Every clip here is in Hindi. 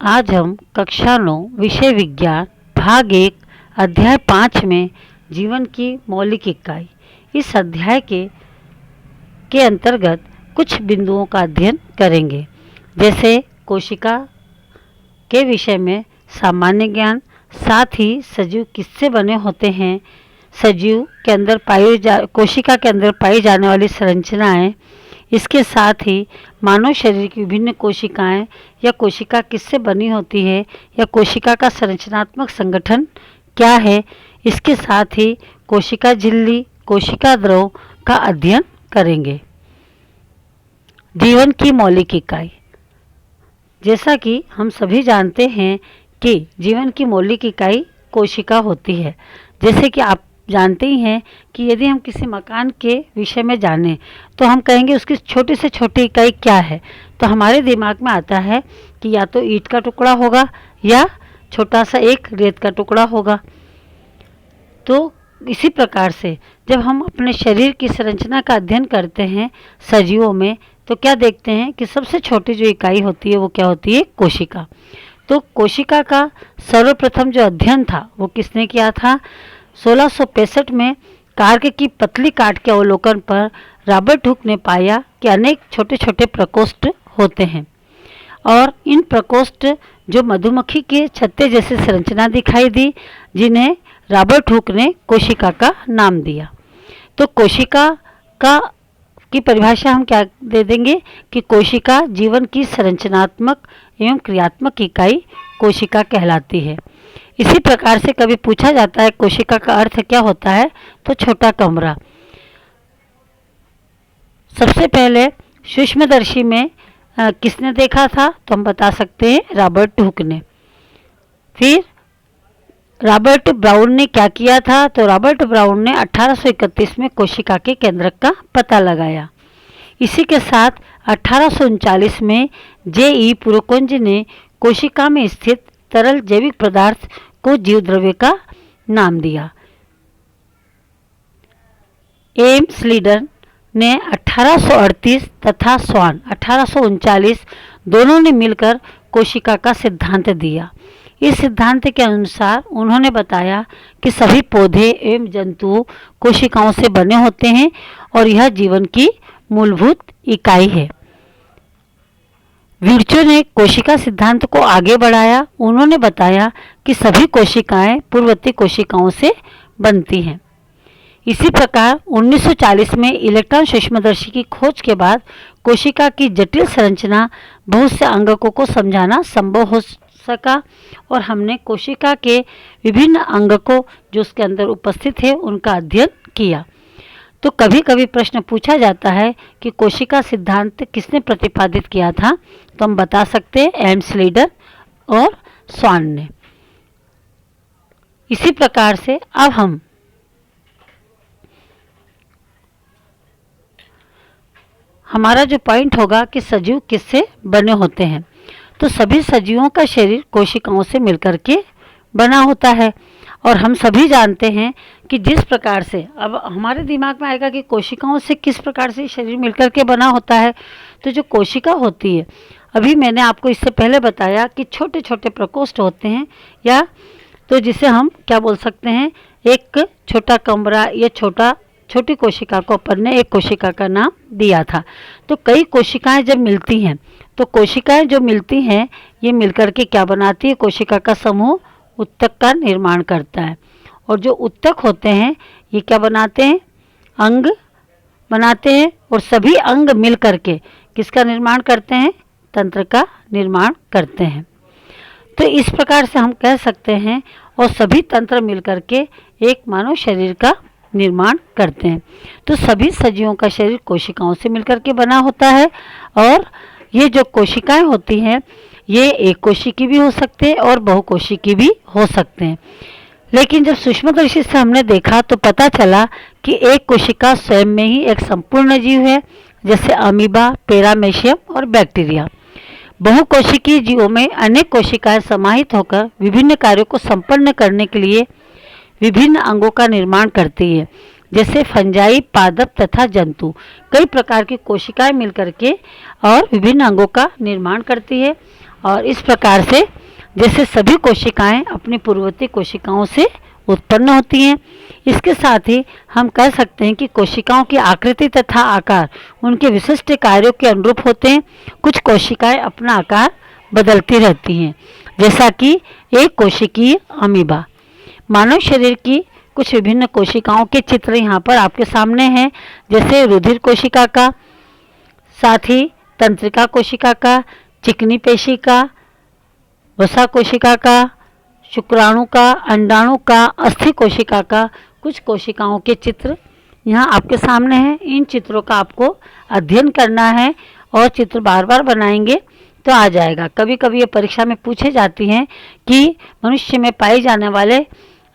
आज हम कक्षा 9 विषय विज्ञान भाग 1 अध्याय 5 में जीवन की मौलिक इकाई इस अध्याय के अंतर्गत कुछ बिंदुओं का अध्ययन करेंगे, जैसे कोशिका के विषय में सामान्य ज्ञान, साथ ही सजीव किससे बने होते हैं, सजीव के अंदर कोशिका के अंदर पाई जाने वाली संरचनाएं, इसके साथ ही मानव शरीर की विभिन्न कोशिकाएं या कोशिका किससे बनी होती है या कोशिका का संरचनात्मक संगठन क्या है, इसके साथ ही कोशिका झिल्ली, कोशिका द्रव का अध्ययन करेंगे। जीवन की मौलिक इकाई, जैसा कि हम सभी जानते हैं कि जीवन की मौलिक इकाई कोशिका होती है। जैसे कि आप जानते ही हैं कि यदि हम किसी मकान के विषय में जानें तो हम कहेंगे उसकी छोटी से छोटी इकाई क्या है, तो हमारे दिमाग में आता है कि या तो ईंट का टुकड़ा होगा या छोटा सा एक रेत का टुकड़ा होगा। तो इसी प्रकार से जब हम अपने शरीर की संरचना का अध्ययन करते हैं सजीवों में, तो क्या देखते हैं कि सबसे छोटी जो इकाई होती है वो क्या होती है, कोशिका। तो कोशिका का सर्वप्रथम जो अध्ययन था वो किसने किया था? 1665 में कार्क की पतली काट के अवलोकन पर रॉबर्ट हुक ने पाया कि अनेक छोटे छोटे प्रकोष्ठ होते हैं और इन प्रकोष्ठ जो मधुमक्खी के छत्ते जैसी संरचना दिखाई दी, जिन्हें रॉबर्ट हुक ने कोशिका का नाम दिया। तो कोशिका की परिभाषा हम क्या दे देंगे कि कोशिका जीवन की संरचनात्मक एवं क्रियात्मक इकाई कोशिका कहलाती है। इसी प्रकार से कभी पूछा जाता है कोशिका का अर्थ क्या होता है, तो छोटा कमरा। सबसे पहले सूक्ष्मदर्शी में किसने देखा था, तो हम बता सकते हैं रॉबर्ट हुक ने। फिर रॉबर्ट ब्राउन ने क्या किया था, तो रॉबर्ट ब्राउन ने 1831 में कोशिका के केंद्रक का पता लगाया। इसी के साथ 1839 में जे.ई. पुरकोंज ने कोशिका में स्थित तरल जैविक पदार्थ को जीव द्रव्य का नाम दिया। एम स्लीडन ने 1838 तथा स्वान 1839 दोनों ने मिलकर कोशिका का सिद्धांत दिया। इस सिद्धांत के अनुसार उन्होंने बताया कि सभी पौधे एवं जंतु कोशिकाओं से बने होते हैं और यह जीवन की मूलभूत इकाई है। विर्चो ने कोशिका सिद्धांत को आगे बढ़ाया। उन्होंने बताया कि सभी कोशिकाएं पूर्ववर्ती कोशिकाओं से बनती हैं। इसी प्रकार 1940 में इलेक्ट्रॉन सूक्ष्मदर्शी की खोज के बाद कोशिका की जटिल संरचना, बहुत से अंगकों को समझाना संभव हो सका और हमने कोशिका के विभिन्न अंगकों जो उसके अंदर उपस्थित है उनका अध्ययन किया। तो कभी कभी प्रश्न पूछा जाता है कि कोशिका सिद्धांत किसने प्रतिपादित किया था, तो हम बता सकते हैं एम स्लीडन और स्वान ने। इसी प्रकार से अब हमारा जो पॉइंट होगा कि सजीव किससे बने होते हैं, तो सभी सजीवों का शरीर कोशिकाओं से मिलकर के बना होता है और हम सभी जानते हैं कि जिस प्रकार से अब हमारे दिमाग में आएगा कि कोशिकाओं से किस प्रकार से शरीर मिलकर के बना होता है। तो जो कोशिका होती है, अभी मैंने आपको इससे पहले बताया कि छोटे छोटे प्रकोष्ठ होते हैं, या तो जिसे हम क्या बोल सकते हैं, एक छोटा कमरा या छोटी कोशिका को अपन ने एक कोशिका का नाम दिया था। तो कई कोशिकाएं जब मिलती हैं, तो कोशिकाएं जो मिलती हैं ये मिलकर के क्या बनाती है, कोशिका का समूह उत्तक का निर्माण करता है। और जो उत्तक होते हैं ये क्या बनाते हैं, अंग बनाते हैं और सभी अंग मिल करके किसका निर्माण करते हैं, तंत्र का निर्माण करते हैं। तो इस प्रकार से हम कह सकते हैं और सभी तंत्र मिल करके एक मानव शरीर का निर्माण करते हैं। तो सभी सजीवों का शरीर कोशिकाओं से मिलकर के बना होता है और ये जो कोशिकाएं होती हैं ये एक कोशिकी भी हो सकते हैं और बहुकोशिकी भी हो सकते हैं। लेकिन जब सूक्ष्मदर्शी से हमने देखा तो पता चला कि एक कोशिका स्वयं में ही एक संपूर्ण जीव है, जैसे अमीबा, पैरामेशियम और बैक्टीरिया। बहुकोशिकीय जीवों में अनेक कोशिकाएं समाहित होकर विभिन्न कार्यों को संपन्न करने के लिए विभिन्न अंगों का निर्माण करती है, जैसे फंजाई, पादप तथा जंतु। कई प्रकार की कोशिकाएं मिलकर के और विभिन्न अंगों का निर्माण करती है और इस प्रकार से जैसे सभी कोशिकाएं अपनी पूर्ववर्ती कोशिकाओं से उत्पन्न होती हैं, इसके साथ ही हम कह सकते हैं कि कोशिकाओं की आकृति तथा आकार उनके विशिष्ट कार्यों के अनुरूप होते हैं। कुछ कोशिकाएं अपना आकार बदलती रहती हैं, जैसा कि एक कोशिकीय अमीबा। मानव शरीर की कुछ विभिन्न कोशिकाओं के चित्र यहाँ पर आपके सामने हैं, जैसे रुधिर कोशिका का, साथ ही तंत्रिका कोशिका का, चिकनी पेशी का, वसा कोशिका का, शुक्राणु का, अंडाणु का, अस्थि कोशिका का कुछ कोशिकाओं के चित्र यहाँ आपके सामने हैं। इन चित्रों का आपको अध्ययन करना है और चित्र बार बार बनाएंगे तो आ जाएगा। कभी कभी ये परीक्षा में पूछे जाती हैं कि मनुष्य में पाए जाने वाले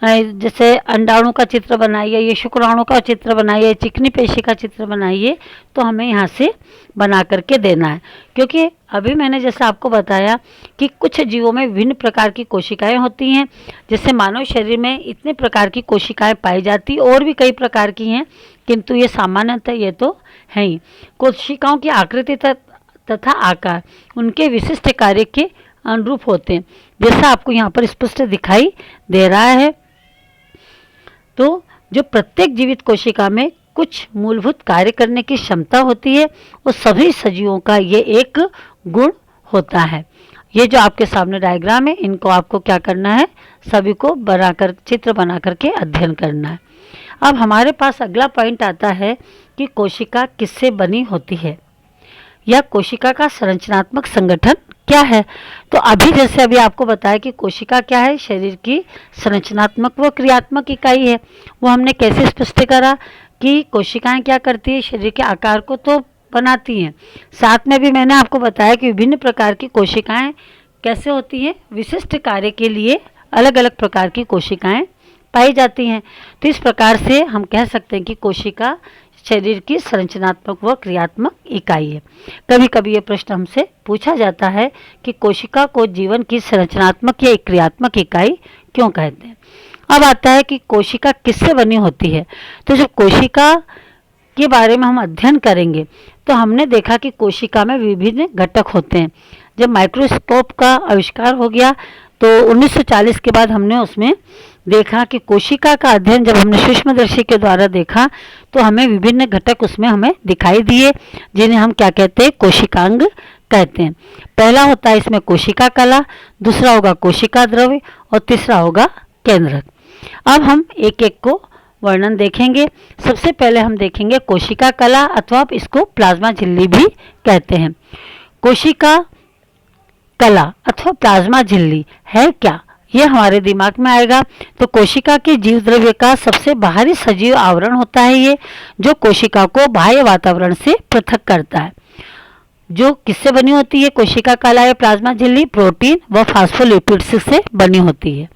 जैसे अंडाणु का चित्र बनाइए, ये शुक्राणु का चित्र बनाइए, चिकनी पेशी का चित्र बनाइए, तो हमें यहाँ से बना करके देना है। क्योंकि अभी मैंने जैसे आपको बताया कि कुछ जीवों में विभिन्न प्रकार की कोशिकाएं होती हैं, जैसे मानव शरीर में इतने प्रकार की कोशिकाएं पाई जाती, और भी कई प्रकार की हैं, किंतु ये सामान्यतः ये तो है ही। कोशिकाओं की आकृति तथा आकार उनके विशिष्ट कार्य के अनुरूप होते हैं, जैसा आपको यहाँ पर स्पष्ट दिखाई दे रहा है। तो जो प्रत्येक जीवित कोशिका में कुछ मूलभूत कार्य करने की क्षमता होती है, वो सभी सजीवों का ये एक गुण होता है। ये जो आपके सामने डायग्राम है, इनको आपको क्या करना है, सभी को बनाकर चित्र बना करके अध्ययन करना है। अब हमारे पास अगला पॉइंट आता है कि कोशिका किससे बनी होती है या कोशिका का संरचनात्मक संगठन क्या है। तो अभी आपको बताया कि कोशिका क्या है, शरीर की संरचनात्मक व क्रियात्मक इकाई है। वो हमने कैसे स्पष्ट करा कि कोशिकाएं क्या करती है, शरीर के आकार को तो बनाती हैं, साथ में भी मैंने आपको बताया कि विभिन्न प्रकार की कोशिकाएं कैसे होती हैं, विशिष्ट कार्य के लिए अलग अलग प्रकार की कोशिकाएं पाई जाती हैं। तो इस प्रकार से हम कह सकते हैं कि कोशिका शरीर की संरचनात्मक व क्रियात्मक इकाई है। कभी कभी ये प्रश्न हमसे पूछा जाता है कि कोशिका को जीवन की संरचनात्मक या क्रियात्मक इकाई क्यों कहते हैं। अब आता है कि कोशिका किससे बनी होती है। तो जब कोशिका के बारे में हम अध्ययन करेंगे तो हमने देखा कि कोशिका में विभिन्न घटक होते हैं। जब माइक्रोस्कोप का आविष्कार हो गया तो 1940 के बाद हमने उसमें देखा कि कोशिका का अध्ययन जब हमने सूक्ष्मदर्शी के द्वारा देखा तो हमें विभिन्न घटक उसमें हमें दिखाई दिए, जिन्हें हम क्या कहते हैं, कोशिकांग कहते हैं। पहला होता है इसमें कोशिका कला, दूसरा होगा कोशिका द्रव्य और तीसरा होगा केंद्रक। अब हम एक एक को वर्णन देखेंगे। सबसे पहले हम देखेंगे कोशिका कला, अथवा आप इसको प्लाज्मा झिल्ली भी कहते हैं। कोशिका कला अथवा प्लाज्मा झिल्ली है क्या, ये हमारे दिमाग में आएगा। तो कोशिका के जीव द्रव्य का सबसे बाहरी सजीव आवरण होता है ये, जो कोशिका को बाह्य वातावरण से पृथक करता है। जो किससे बनी होती है कोशिका कला या प्लाज्मा झिल्ली, प्रोटीन व फास्फोलिपिड्स से बनी होती है।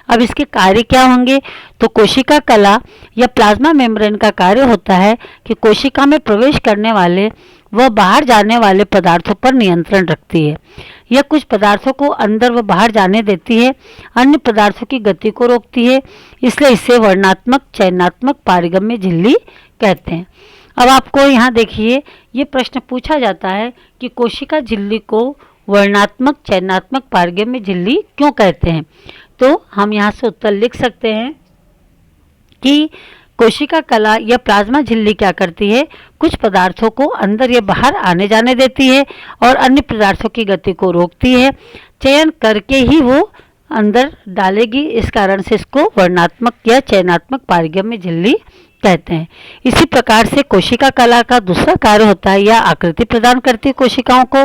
अब इसके कार्य क्या होंगे, तो कोशिका कला या प्लाज्मा मेम्ब्रेन का कार्य होता है कि कोशिका में प्रवेश करने वाले व बाहर जाने वाले पदार्थों पर नियंत्रण रखती है। यह कुछ पदार्थों को अंदर व बाहर जाने देती है, अन्य पदार्थों की गति को रोकती है, इसलिए इसे वर्णात्मक चयनात्मक पारगम्य झिल्ली कहते हैं। अब आपको यहाँ देखिए, ये प्रश्न पूछा जाता है कि कोशिका झिल्ली को वर्णात्मक चयनात्मक पारगम्य झिल्ली क्यों कहते हैं। तो हम यहाँ से उत्तर लिख सकते हैं कि कोशिका कला या प्लाज्मा झिल्ली क्या करती है, कुछ पदार्थों को अंदर या बाहर आने जाने देती है और अन्य पदार्थों की गति को रोकती है। चयन करके ही वो अंदर डालेगी, इस कारण से इसको वर्णात्मक या चयनात्मक पारगम्य झिल्ली कहते हैं। इसी प्रकार से कोशिका कला का दूसरा कार्य होता है, यह आकृति प्रदान करती है कोशिकाओं को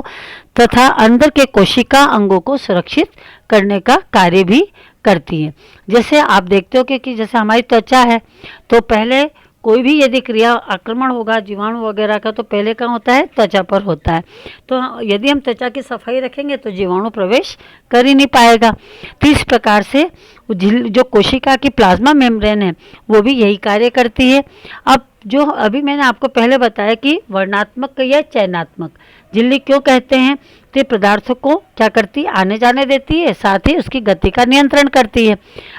तथा अंदर के कोशिका अंगों को सुरक्षित करने का कार्य भी करती है। जैसे आप देखते हो कि जैसे हमारी त्वचा है, तो पहले कोई भी यदि क्रिया आक्रमण होगा जीवाणु वगैरह का, तो पहले कहाँ होता है, त्वचा पर होता है। तो यदि हम त्वचा की सफाई रखेंगे तो जीवाणु प्रवेश कर ही नहीं पाएगा। तो इस प्रकार से जो कोशिका की प्लाज्मा मेम्ब्रेन है वो भी यही कार्य करती है। अब जो अभी मैंने आपको पहले बताया कि वर्णात्मक या चयनात्मक झिल्ली क्यों कहते हैं, तो पदार्थों को क्या करती है, आने जाने देती है, साथ ही उसकी गति का नियंत्रण करती है।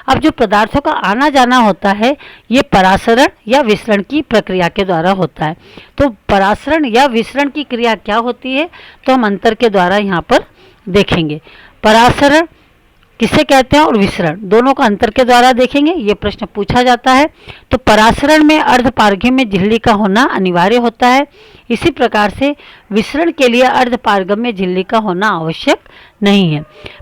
अब जो पदार्थों का आना जाना होता है ये परासरण या विसरण की प्रक्रिया के द्वारा होता है। तो परासरण या विसरण की क्रिया क्या होती है, तो हम अंतर के द्वारा यहाँ पर देखेंगे। परासरण किसे कहते हैं और विसरण दोनों का अंतर के द्वारा देखेंगे, ये प्रश्न पूछा जाता है। तो परासरण में अर्धपारगम्य में झिल्ली का होना अनिवार्य होता है। इसी प्रकार से विसरण के लिए अर्धपारगम्य झिल्ली का होना आवश्यक नहीं है।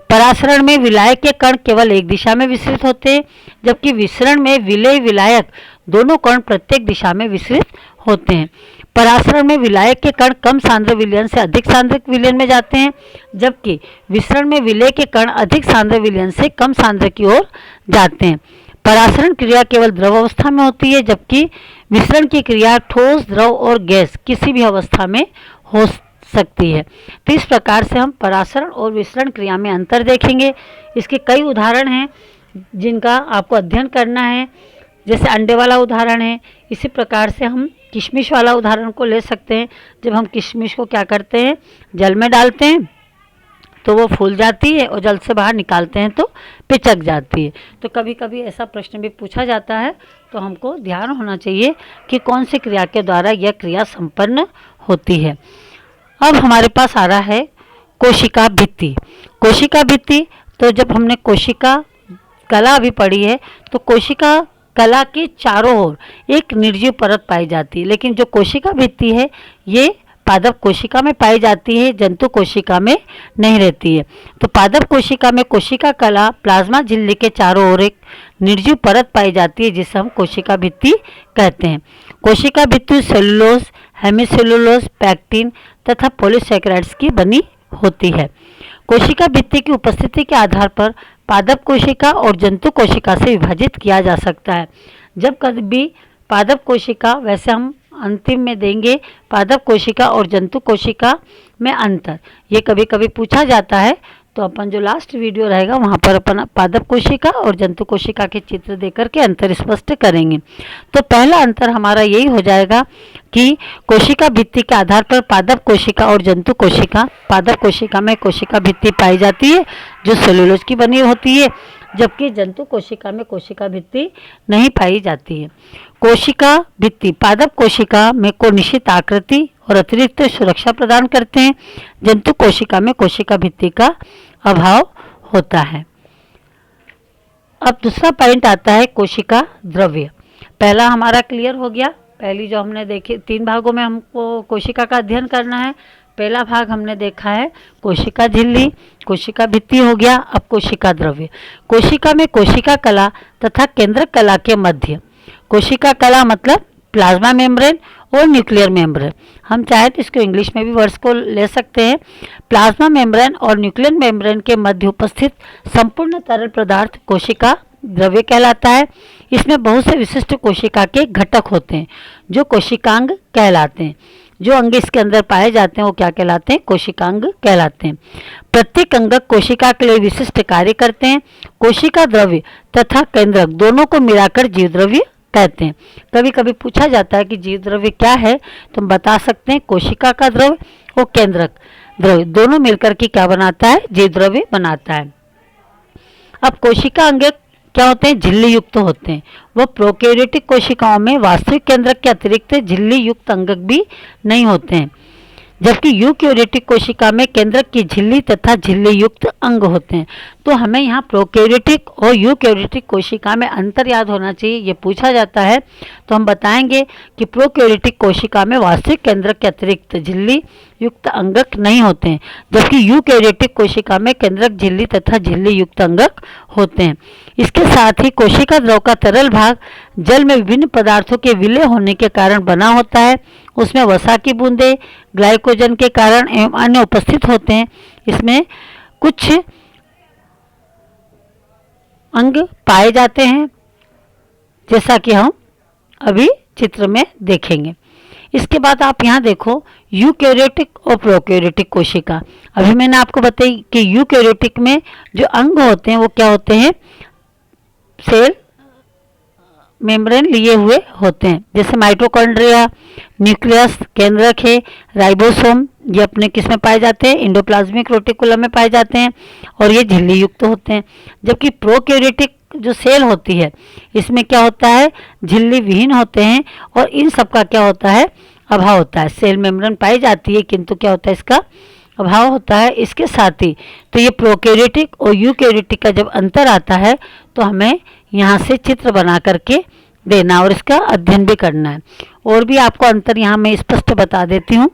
परासरण में विलायक के कण केवल एक दिशा में विसरित होते हैं, जबकि विसरण में विलेय विलायक दोनों कण प्रत्येक दिशा में विसरित होते हैं। परासरण में विलायक के कण कम सांद्र विलयन से अधिक सांद्र विलयन में जाते हैं, जबकि विसरण में विलेय के कण अधिक सांद्र विलयन से कम सांद्र की ओर जाते हैं। परासरण क्रिया केवल द्रव अवस्था में होती है, जबकि विसरण की क्रिया ठोस, द्रव और गैस किसी भी अवस्था में हो सकती है। तो इस प्रकार से हम परासरण और विसरण क्रिया में अंतर देखेंगे। इसके कई उदाहरण हैं जिनका आपको अध्ययन करना है, जैसे अंडे वाला उदाहरण है। इसी प्रकार से हम किशमिश वाला उदाहरण को ले सकते हैं। जब हम किशमिश को क्या करते हैं, जल में डालते हैं तो वो फूल जाती है और जल से बाहर निकालते हैं तो पिचक जाती है। तो कभी कभी ऐसा प्रश्न भी पूछा जाता है, तो हमको ध्यान होना चाहिए कि कौन सी क्रिया के द्वारा यह क्रिया संपन्न होती है। अब हमारे पास आ रहा है कोशिका भित्ति। कोशिका भित्ति, तो जब हमने कोशिका कला अभी पढ़ी है, तो कोशिका कला के चारों ओर एक निर्जीव परत पाई जाती है, लेकिन जो कोशिका भित्ति है ये पादप कोशिका में पाई जाती है, जंतु कोशिका में नहीं रहती है। तो पादप कोशिका में कोशिका कला प्लाज्मा झिल्ली के चारों ओर एक निर्जीव परत पाई जाती है, जिसे हम कोशिका भित्ति कहते हैं। कोशिका भित्ति सेलुलोज, हेमीसेलुलोज, पैक्टिन तथा पॉलीसैकेराइड्स की बनी होती है। कोशिका भित्ति की उपस्थिति के आधार पर पादप कोशिका और जंतु कोशिका से विभाजित किया जा सकता है। जब कभी पादप कोशिका, वैसे हम अंतिम में देंगे पादप कोशिका और जंतु कोशिका में अंतर, ये कभी कभी पूछा जाता है, तो अपन जो लास्ट वीडियो रहेगा वहाँ पर अपन पादप कोशिका और जंतु कोशिका के चित्र देकर के अंतर स्पष्ट करेंगे। तो पहला अंतर हमारा यही हो जाएगा कि कोशिका भित्ति के आधार पर पादप कोशिका और जंतु कोशिका, पादप कोशिका में कोशिका भित्ति पाई जाती है जो सेलुलोज की बनी होती है, जबकि जंतु कोशिका में कोशिका भित्ति नहीं पाई जाती है। कोशिका भित्ति पादप कोशिका में को निश्चित आकृति और अतिरिक्त सुरक्षा प्रदान करते हैं, जंतु कोशिका में कोशिका भित्ति का अभाव होता है। अब दूसरा पॉइंट आता है कोशिका द्रव्य। पहला हमारा क्लियर हो गया, पहली जो हमने देखी 3 भागों में हमको कोशिका का अध्ययन करना है। पहला भाग हमने देखा है कोशिका झिल्ली, कोशिका भित्ति हो गया। अब कोशिका द्रव्य, कोशिका में कोशिका कला तथा केंद्रक कला के मध्य, कोशिका कला मतलब प्लाज्मा मेम्ब्रेन और न्यूक्लियर मेम्ब्रेन, हम चाहे तो इसको इंग्लिश में भी वर्ड्स को ले सकते हैं। प्लाज्मा मेम्ब्रेन और न्यूक्लियर मेम्ब्रेन के मध्य उपस्थित संपूर्ण तरल पदार्थ कोशिका द्रव्य कहलाता है। इसमें बहुत से विशिष्ट कोशिका के घटक होते हैं जो कोशिकांग कहलाते हैं। जो अंग इसके अंदर पाए जाते हैं वो क्या कहलाते हैं, कोशिकांग कहलाते हैं। प्रत्येक अंगक कोशिका के लिए विशिष्ट कार्य करते हैं। कोशिका द्रव्य तथा केंद्रक दोनों को मिलाकर जीव द्रव्य कहते हैं। कभी कभी पूछा जाता है कि जीव द्रव्य क्या है, तो हम बता सकते हैं कोशिका का द्रव्य और केंद्रक द्रव्य दोनों मिलकर के क्या बनाता है, जीव द्रव्य बनाता है। अब कोशिका अंग क्या होते हैं, झिल्ली युक्त होते हैं। वो प्रोकैरियोटिक कोशिकाओं में वास्तविक केंद्रक के अतिरिक्त झिल्ली युक्त अंगक भी नहीं होते हैं, जबकि यूकैरियोटिक कोशिका में केंद्रक की झिल्ली तथा झिल्ली युक्त अंग होते हैं। तो हमें यहाँ प्रोकैरियोटिक और यूकैरियोटिक कोशिका में अंतर याद होना चाहिए, ये पूछा जाता है। तो हम बताएंगे कि प्रोकैरियोटिक कोशिका में वास्तविक केंद्रक के अतिरिक्त झिल्ली युक्त अंगक नहीं होते हैं, जबकि यूकैरियोटिक कोशिका में केंद्रक झिल्ली तथा झिल्ली युक्त अंगक होते हैं। इसके साथ ही कोशिका द्रव का तरल भाग जल में विभिन्न पदार्थों के विलय होने के कारण बना होता है। उसमें वसा की बूंदें ग्लाइकोजन के कारण एवं अन्य उपस्थित होते हैं। इसमें कुछ अंग पाए जाते हैं, जैसा कि हम अभी चित्र में देखेंगे। इसके बाद आप यहाँ देखो यूकैरियोटिक और प्रोकैरियोटिक कोशिका। अभी मैंने आपको बताई कि यूकैरियोटिक में जो अंग होते हैं वो क्या होते हैं, सेल मेम्ब्रेन लिए हुए होते हैं, जैसे माइटोकॉन्ड्रिया, न्यूक्लियस, केंद्रक है, राइबोसोम, ये अपने किस में पाए जाते हैं, एंडोप्लाज्मिक रेटिकुलम में पाए जाते हैं और ये झिल्ली युक्त होते हैं। जबकि प्रोकैरियोटिक जो सेल होती है इसमें क्या होता है, झिल्ली विहीन होते हैं और इन सब का क्या होता है, अभाव होता है। सेल मेम्ब्रेन पाई जाती है किंतु क्या होता है, इसका अभाव होता है, इसके साथ ही तो ये प्रोकैरियोटिक और यूकैरियोटिक का जब अंतर आता है तो हमें यहाँ से चित्र बना करके देना और इसका अध्ययन भी करना है। और भी आपको अंतर यहाँ मैं स्पष्ट बता देती हूँ।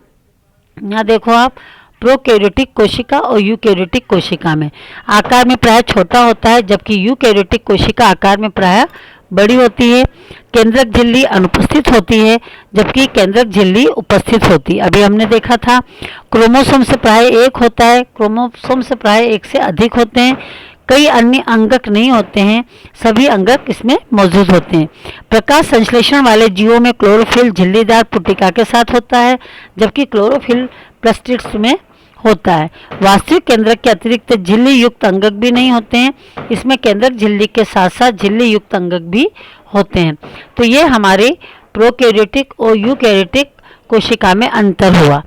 यहाँ देखो आप, प्रोकैरियोटिक कोशिका और यूकैरियोटिक कोशिका में आकार में प्राय छोटा होता है, जबकि यूकैरियोटिक कोशिका आकार में प्राय बड़ी होती है। केंद्रक झिल्ली अनुपस्थित होती है, जबकि केंद्रक झिल्ली उपस्थित होती है। अभी हमने देखा था क्रोमोसोम से प्राय एक होता है, क्रोमोसोम से प्राय एक से अधिक होते हैं। कई अन्य अंगक नहीं होते हैं, सभी अंगक इसमें मौजूद होते हैं। प्रकाश संश्लेषण वाले जीवों में क्लोरोफिल झिल्लीदार पुटिका के साथ होता है, जबकि क्लोरोफिल प्लास्टिड्स में होता है। वास्तविक केंद्रक के अतिरिक्त झिल्ली युक्त अंगक भी नहीं होते हैं, इसमें केंद्रक झिल्ली के साथ साथ झिल्ली युक्त अंगक भी होते हैं। तो ये हमारे प्रोकैरियोटिक और यूकैरियोटिक कोशिका में अंतर हुआ।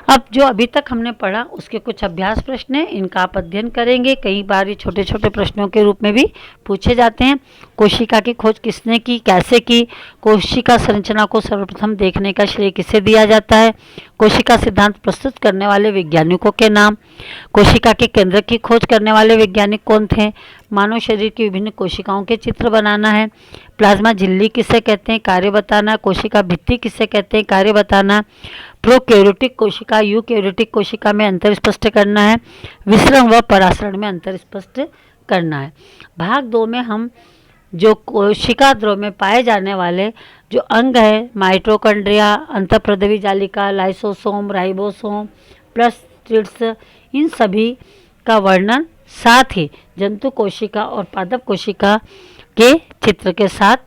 अब जो अभी तक हमने पढ़ा उसके कुछ अभ्यास प्रश्न हैं, इनका आप अध्ययन करेंगे। कई बार ये छोटे छोटे प्रश्नों के रूप में भी पूछे जाते हैं। कोशिका की खोज किसने की, कैसे की, कोशिका संरचना को सर्वप्रथम देखने का श्रेय किसे दिया जाता है, कोशिका सिद्धांत प्रस्तुत करने वाले वैज्ञानिकों के नाम, कोशिका के केंद्र की खोज करने वाले वैज्ञानिक कौन थे, मानव शरीर की विभिन्न कोशिकाओं के चित्र बनाना है, प्लाज्मा झिल्ली किसे कहते हैं, कार्य बताना, कोशिका भित्ति किसे कहते हैं, कार्य बताना, प्रोकैरियोटिक कोशिका यूकैरियोटिक कोशिका में अंतर स्पष्ट करना है, विसरण व परासरण में अंतर स्पष्ट करना है। भाग 2 में हम जो कोशिका द्रव में पाए जाने वाले जो अंग है, माइटोकॉन्ड्रिया, अंतःप्रद्रवी जालिका, लाइसोसोम, राइबोसोम, प्लास्टिड्स, इन सभी का वर्णन साथ ही जंतु कोशिका और पादप कोशिका के चित्र के साथ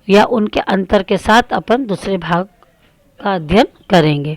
या उनके अंतर के साथ अपन दूसरे भाग का अध्ययन करेंगे।